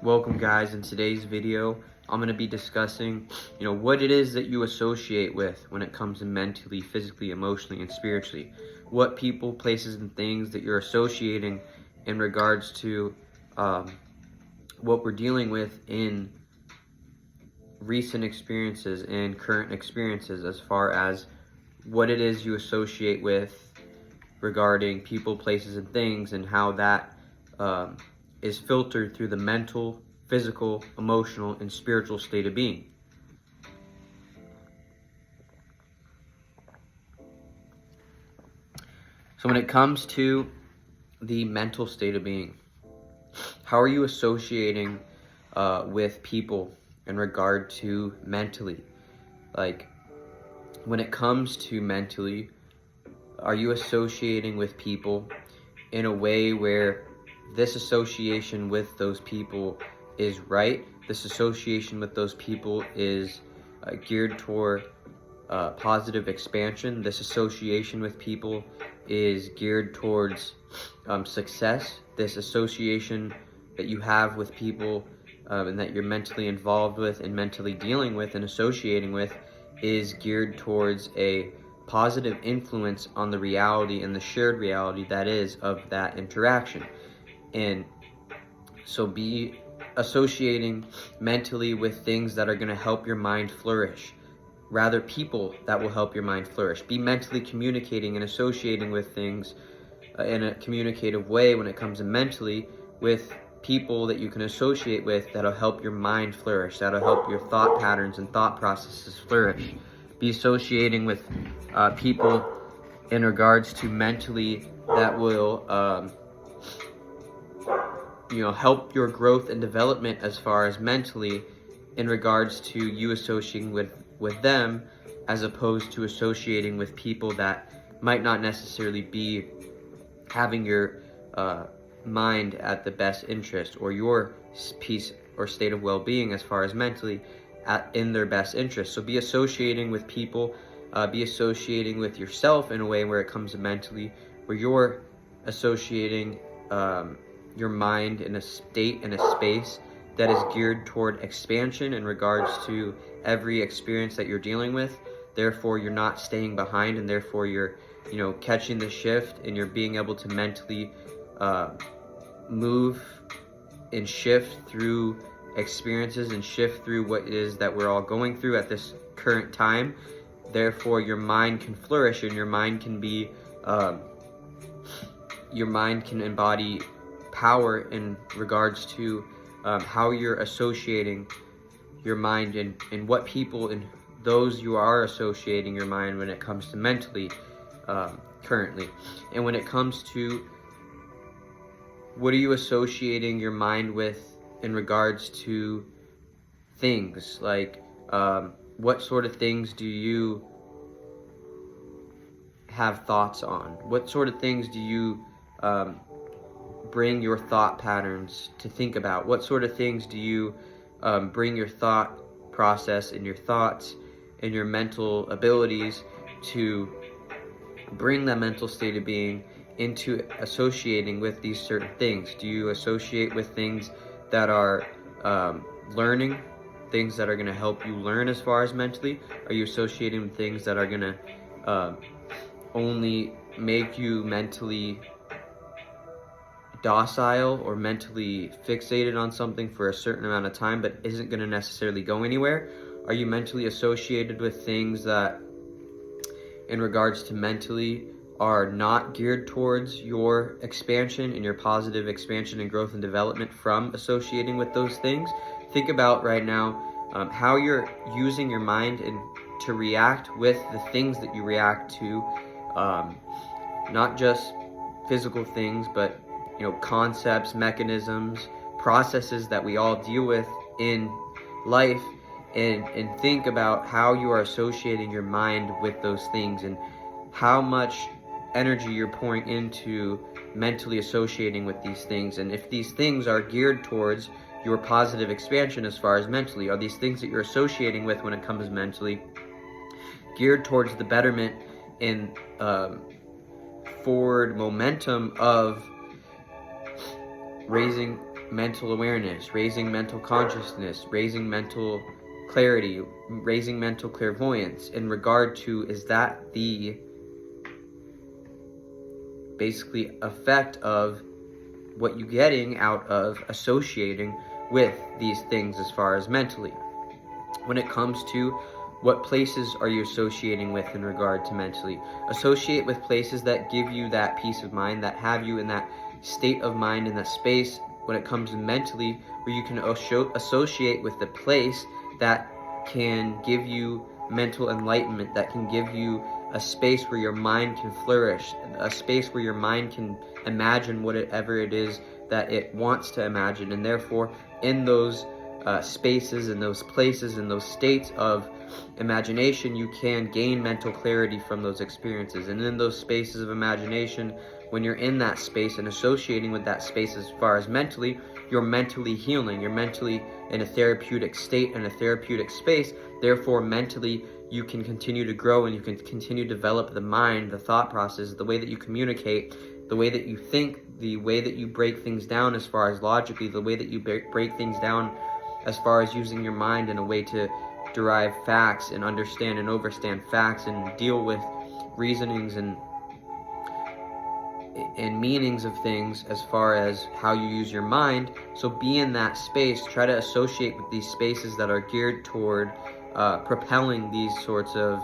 Welcome guys. In today's video I'm going to be discussing what it is that you associate with when it comes to mentally, physically, emotionally, and spiritually. What people, places, and things that you're associating in regards to what we're dealing with in recent experiences and current experiences, as far as what it is you associate with regarding people, places, and things, and how that is filtered through the mental, physical, emotional, and spiritual state of being. So when it comes to the mental state of being, how are you associating with people in regard to mentally? Like, when it comes to mentally, are you associating with people in a way where this association with those people is right? This association with those people is geared toward positive expansion. This association with people is geared towards success. This association that you have with people and that you're mentally involved with and mentally dealing with and associating with is geared towards a positive influence on the reality and the shared reality that is of that interaction. And so be associating mentally with things that are going to help your mind flourish, rather people that will help your mind flourish. Be mentally communicating and associating with things in a communicative way when it comes to mentally with people that you can associate with that'll help your mind flourish, that'll help your thought patterns and thought processes flourish. Be associating with people in regards to mentally that will help your growth and development as far as mentally, in regards to you associating with them, as opposed to associating with people that might not necessarily be having your mind at the best interest, or your peace or state of well-being as far as mentally in their best interest. So be associating with people, be associating with yourself in a way where it comes to mentally, where you're associating your mind in a state, in a space that is geared toward expansion in regards to every experience that you're dealing with. Therefore, you're not staying behind, and therefore you're catching the shift, and you're being able to mentally move and shift through experiences and shift through what it is that we're all going through at this current time. Therefore, your mind can flourish, and your mind can be your mind can embody power in regards to how you're associating your mind and what people and those you are associating your mind when it comes to mentally currently. And when it comes to what are you associating your mind with in regards to things, like what sort of things do you have thoughts on? What sort of things do you bring your thought patterns to think about? What sort of things do you bring your thought process and your thoughts and your mental abilities to bring that mental state of being into associating with these certain things? Do you associate with things that are learning, things that are going to help you learn as far as mentally? Are you associating with things that are going to only make you mentally docile or mentally fixated on something for a certain amount of time but isn't going to necessarily go anywhere? Are you mentally associated with things that in regards to mentally are not geared towards your expansion and your positive expansion and growth and development from associating with those things? Think about right now how you're using your mind and to react with the things that you react to, not just physical things, but concepts, mechanisms, processes that we all deal with in life, and think about how you are associating your mind with those things and how much energy you're pouring into mentally associating with these things. And if these things are geared towards your positive expansion as far as mentally, are these things that you're associating with when it comes mentally geared towards the betterment and forward momentum of raising mental awareness, raising mental consciousness, raising mental clarity, raising mental clairvoyance in regard to, is that the basically effect of what you're getting out of associating with these things as far as mentally? When it comes to what places are you associating with in regard to mentally? Associate with places that give you that peace of mind, that have you in that state of mind, in that space when it comes to mentally, where you can associate with the place that can give you mental enlightenment, that can give you a space where your mind can flourish, a space where your mind can imagine whatever it is that it wants to imagine. And therefore, in those spaces, in those places, in those states of imagination, you can gain mental clarity from those experiences. And in those spaces of imagination, when you're in that space and associating with that space as far as mentally, you're mentally healing, you're mentally in a therapeutic state, in a therapeutic space. Therefore, mentally, you can continue to grow and you can continue to develop the mind, the thought process, the way that you communicate, the way that you think, the way that you break things down as far as logically, the way that you break things down as far as using your mind in a way to derive facts and understand and overstand facts and deal with reasonings and meanings of things as far as how you use your mind. So be in that space, try to associate with these spaces that are geared toward propelling these sorts of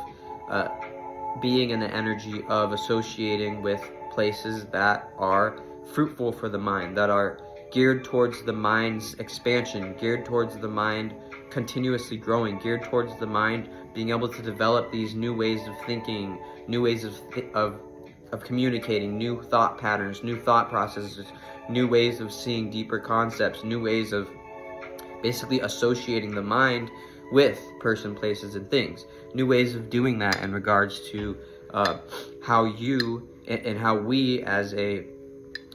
being in the energy of associating with places that are fruitful for the mind, that are geared towards the mind's expansion, geared towards the mind continuously growing, geared towards the mind being able to develop these new ways of thinking, new ways of communicating, new thought patterns, new thought processes, new ways of seeing deeper concepts, new ways of basically associating the mind with person, places, and things. New ways of doing that in regards to how you and how we as a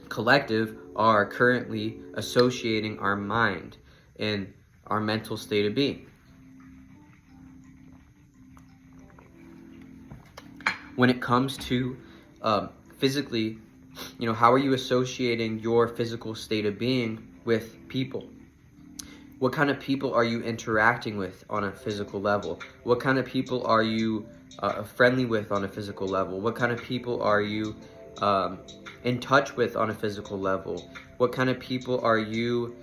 collective are currently associating our mind and our mental state of being. When it comes to physically, how are you associating your physical state of being with people? What kind of people are you interacting with on a physical level? What kind of people are you friendly with on a physical level? What kind of people are you in touch with on a physical level? What kind of people are you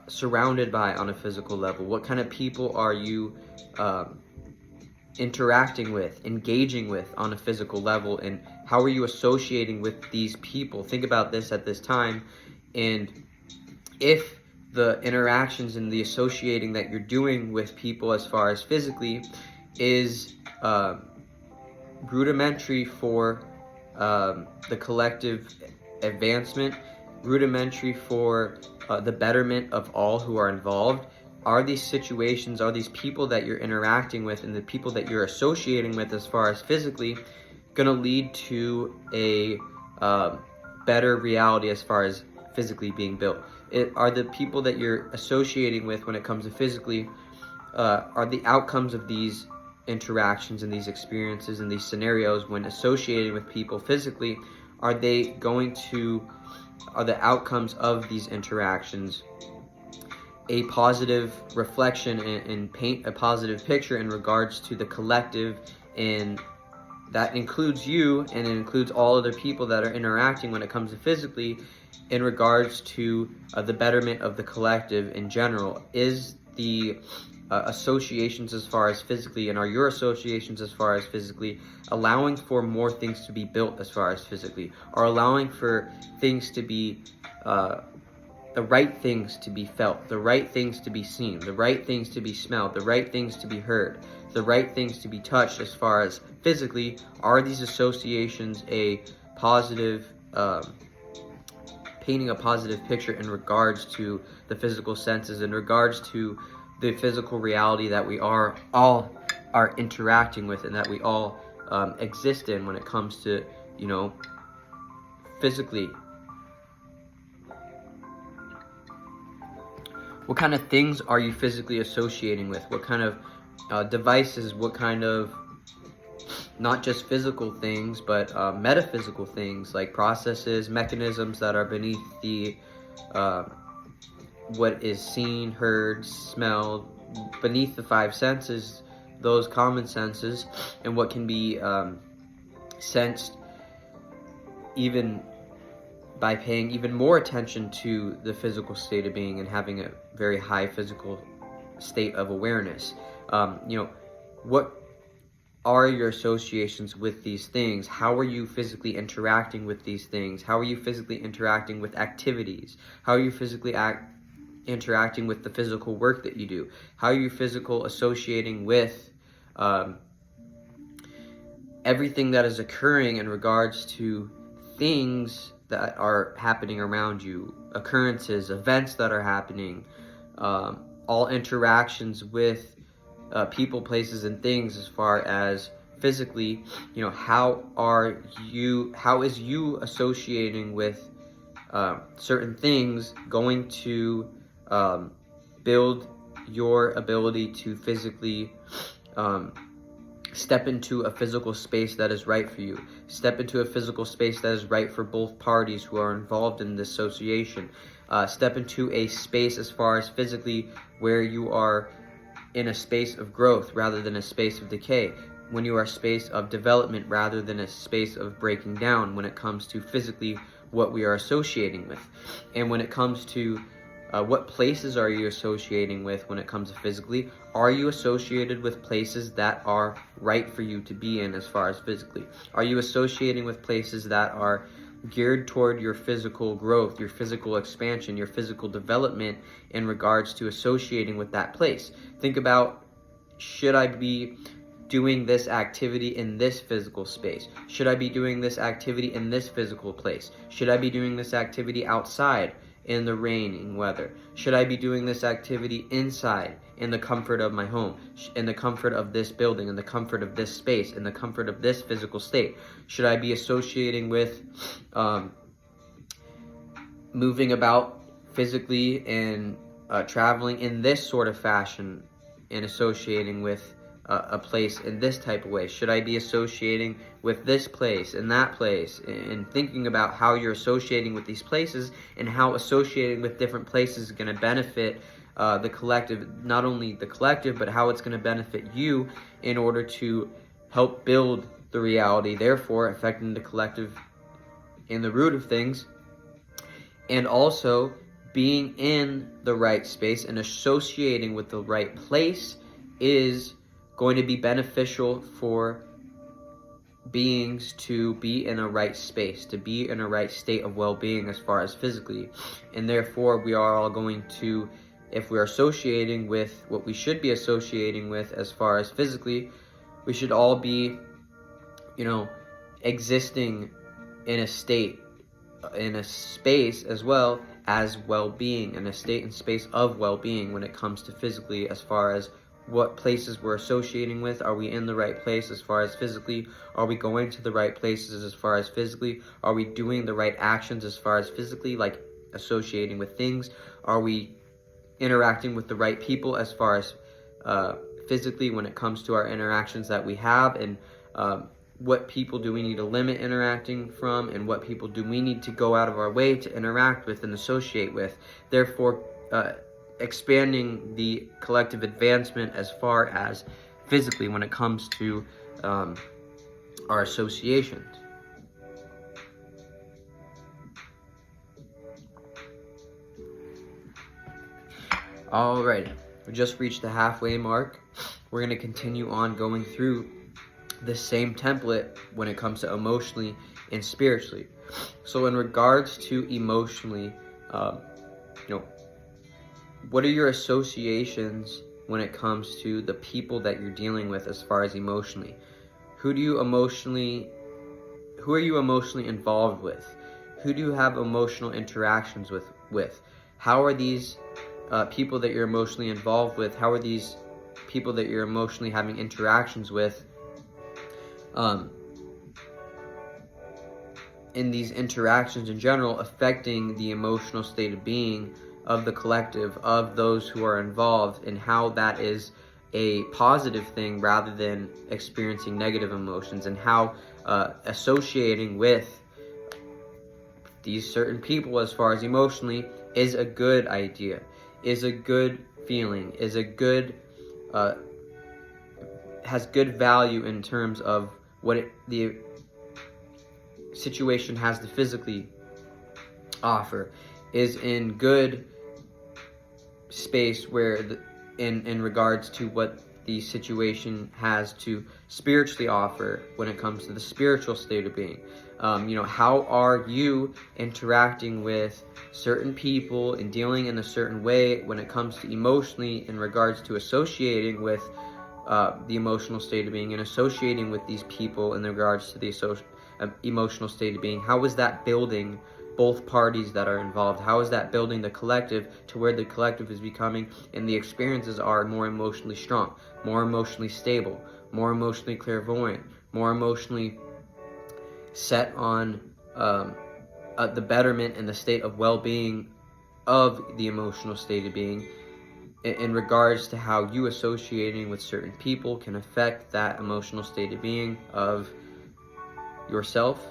surrounded by on a physical level? What kind of people are you interacting with, engaging with on a physical level? And how are you associating with these people? Think about this at this time. And if the interactions and the associating that you're doing with people as far as physically is rudimentary for the collective advancement, rudimentary for the betterment of all who are involved, are these situations, are these people that you're interacting with and the people that you're associating with as far as physically going to lead to a better reality as far as physically being built? Are the people that you're associating with when it comes to physically, are the outcomes of these interactions and these experiences and these scenarios when associating with people physically, are the outcomes of these interactions a positive reflection and paint a positive picture in regards to the collective? And that includes you, and it includes all other people that are interacting when it comes to physically in regards to the betterment of the collective in general. Is the associations as far as physically, and are your associations as far as physically allowing for more things to be built as far as physically, or allowing for things to be the right things to be felt, the right things to be seen, the right things to be smelled, the right things to be heard, the right things to be touched as far as physically? Are these associations a positive, painting a positive picture in regards to the physical senses, in regards to the physical reality that we all are interacting with and that we all exist in when it comes to, physically? What kind of things are you physically associating with? What kind of devices, what kind of, not just physical things, but metaphysical things like processes, mechanisms that are beneath the what is seen, heard, smelled, beneath the five senses, those common senses, and what can be sensed even by paying even more attention to the physical state of being and having a very high physical state of awareness. What are your associations with these things? How are you physically interacting with these things? How are you physically interacting with activities? How are you physically interacting with the physical work that you do? How are you physical associating with everything that is occurring in regards to things that are happening around you, occurrences, events that are happening, all interactions with people, places, and things as far as physically, how is you associating with certain things going to build your ability to physically step into a physical space that is right for you. Step into a physical space that is right for both parties who are involved in this association. Step into a space as far as physically where you are in a space of growth rather than a space of decay. When you are a space of development rather than a space of breaking down when it comes to physically what we are associating with. And when it comes to what places are you associating with when it comes to physically? Are you associated with places that are right for you to be in as far as physically? Are you associating with places that are geared toward your physical growth, your physical expansion, your physical development in regards to associating with that place? Think about, should I be doing this activity in this physical space? Should I be doing this activity in this physical place? Should I be doing this activity outside in the raining weather? Should I be doing this activity inside in the comfort of my home, in the comfort of this building, in the comfort of this space, in the comfort of this physical state? Should I be associating with moving about physically and traveling in this sort of fashion and associating with a place in this type of way? Should I be associating with this place and that place, and thinking about how you're associating with these places and how associating with different places is going to benefit the collective, not only the collective, but how it's going to benefit you in order to help build the reality, therefore affecting the collective in the root of things. And also being in the right space and associating with the right place is going to be beneficial for beings to be in a right space, to be in a right state of well-being as far as physically. And therefore we are all going to, if we're associating with what we should be associating with as far as physically, we should all be, existing in a state, in a space as well as well-being, in a state and space of well-being when it comes to physically as far as what places we're associating with. Are we in the right place as far as physically? Are we going to the right places as far as physically? Are we doing the right actions as far as physically, like associating with things? Are we interacting with the right people as far as physically when it comes to our interactions that we have? And what people do we need to limit interacting from, and what people do we need to go out of our way to interact with and associate with? Therefore, expanding the collective advancement as far as physically when it comes to our associations. Alright, we just reached the halfway mark. We're going to continue on going through the same template when it comes to emotionally and spiritually. So in regards to emotionally, what are your associations when it comes to the people that you're dealing with as far as emotionally? Who are you emotionally involved with? Who do you have emotional interactions with? How are these people that you're emotionally involved with, how are these people that you're emotionally having interactions with in these interactions in general affecting the emotional state of being of the collective, of those who are involved, and how that is a positive thing rather than experiencing negative emotions, and how associating with these certain people as far as emotionally is a good idea. is a good feeling, is a good, has good value in terms of what the situation has to physically offer, is in good space where in regards to what the situation has to spiritually offer when it comes to the spiritual state of being. How are you interacting with certain people and dealing in a certain way when it comes to emotionally in regards to associating with the emotional state of being and associating with these people in regards to the emotional state of being? How is that building both parties that are involved? How is that building the collective to where the collective is becoming and the experiences are more emotionally strong, more emotionally stable, more emotionally clairvoyant, more emotionally set on the betterment and the state of well-being of the emotional state of being in regards to how you associating with certain people can affect that emotional state of being of yourself,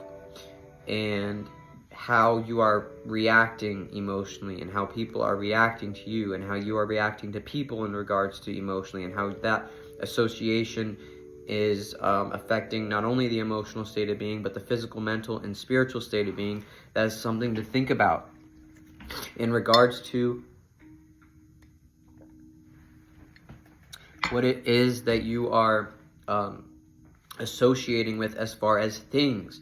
and how you are reacting emotionally, and how people are reacting to you, and how you are reacting to people in regards to emotionally, and how that association is affecting not only the emotional state of being, but the physical, mental, and spiritual state of being. That is something to think about in regards to what it is that you are associating with as far as things.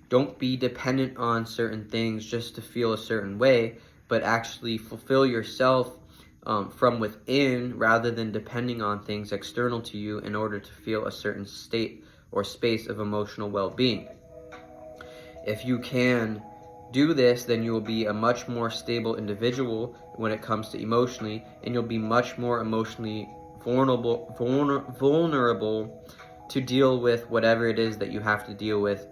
Don't be dependent on certain things just to feel a certain way, but actually fulfill yourself from within rather than depending on things external to you in order to feel a certain state or space of emotional well-being. If you can do this, then you will be a much more stable individual when it comes to emotionally, and you'll be much more emotionally vulnerable to deal with whatever it is that you have to deal with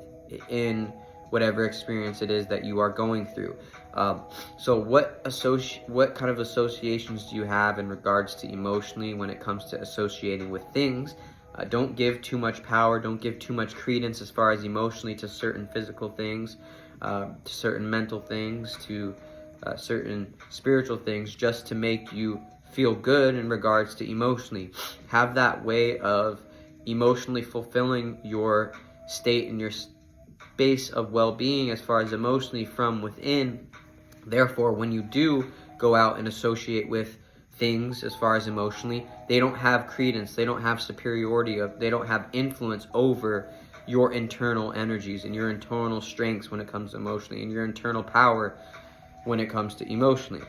in whatever experience it is that you are going through. So what kind of associations do you have in regards to emotionally when it comes to associating with things? Don't give too much power, don't give too much credence as far as emotionally to certain physical things, to certain mental things, to certain spiritual things, just to make you feel good in regards to emotionally. Have that way of emotionally fulfilling your state and your space of well-being as far as emotionally from within. Therefore, when you do go out and associate with things as far as emotionally, they don't have credence, they don't have superiority, they don't have influence over your internal energies and your internal strengths when it comes to emotionally, and your internal power when it comes to emotionally.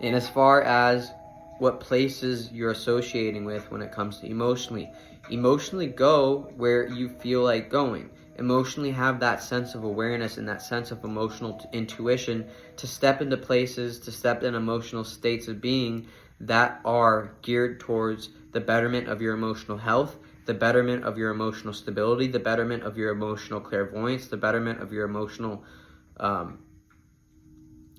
And as far as what places you're associating with when it comes to emotionally go where you feel like going. Emotionally have that sense of awareness and that sense of emotional intuition to step into places, to step in emotional states of being that are geared towards the betterment of your emotional health, the betterment of your emotional stability, the betterment of your emotional clairvoyance, the betterment of your emotional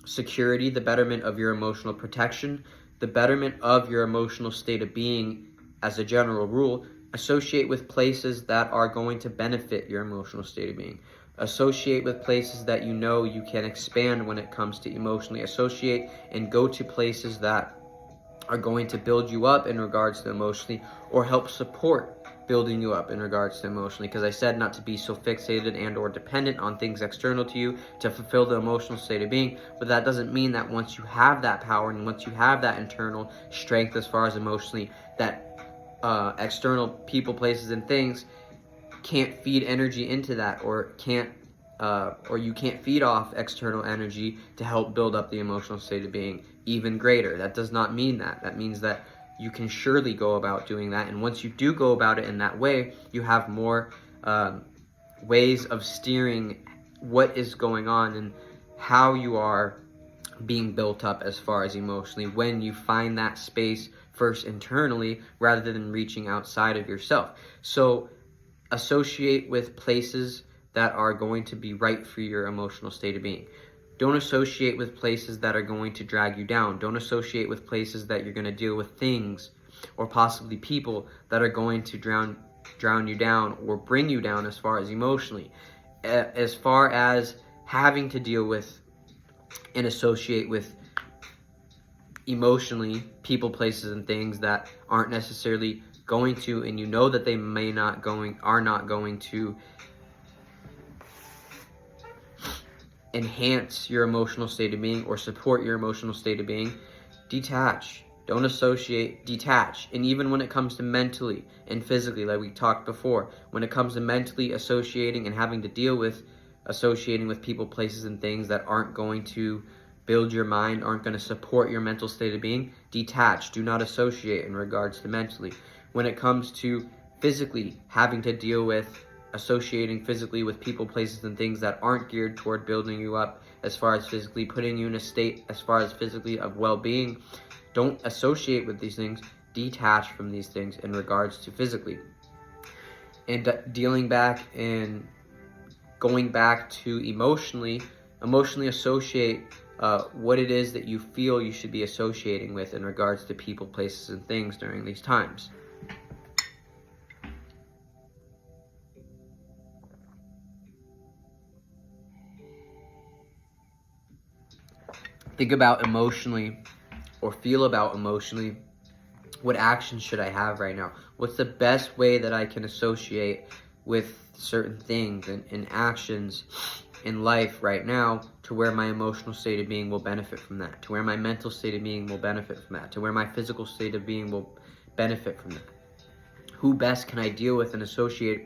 security, the betterment of your emotional protection, the betterment of your emotional state of being. As a general rule, associate with places that are going to benefit your emotional state of being. Associate with places that you know you can expand when it comes to emotionally. Associate and go to places that are going to build you up in regards to emotionally, or help support building you up in regards to emotionally. Because I said not to be so fixated and or dependent on things external to you to fulfill the emotional state of being. But that doesn't mean that once you have that power and once you have that internal strength as far as emotionally, that external people, places, and things can't feed energy into that, or you can't feed off external energy to help build up the emotional state of being even greater. That does not mean that. That means that you can surely go about doing that, and once you do go about it in that way, you have more ways of steering what is going on and how you are being built up as far as emotionally when you find that space first internally rather than reaching outside of yourself. So associate with places that are going to be right for your emotional state of being. Don't associate with places that are going to drag you down. Don't associate with places that you're going to deal with things or possibly people that are going to drown you down or bring you down as far as emotionally. As far as having to deal with and associate with emotionally people, places, and things that aren't necessarily going to, and you know that they are not going to enhance your emotional state of being or support your emotional state of being, detach. Don't associate, detach. And even when it comes to mentally and physically, like we talked before, when it comes to mentally associating and having to deal with associating with people, places, and things that aren't going to build your mind, aren't going to support your mental state of being, detach. Do not associate in regards to mentally. When it comes to physically having to deal with associating physically with people, places, and things that aren't geared toward building you up as far as physically putting you in a state as far as physically of well-being, don't associate with these things. Detach from these things in regards to physically. And dealing back and going back to emotionally associate what it is that you feel you should be associating with in regards to people, places, and things during these times. Think about emotionally, or feel about emotionally, what actions should I have right now? What's the best way that I can associate with certain things and actions in life right now to where my emotional state of being will benefit from that, to where my mental state of being will benefit from that, to where my physical state of being will benefit from that? Who best can I deal with and associate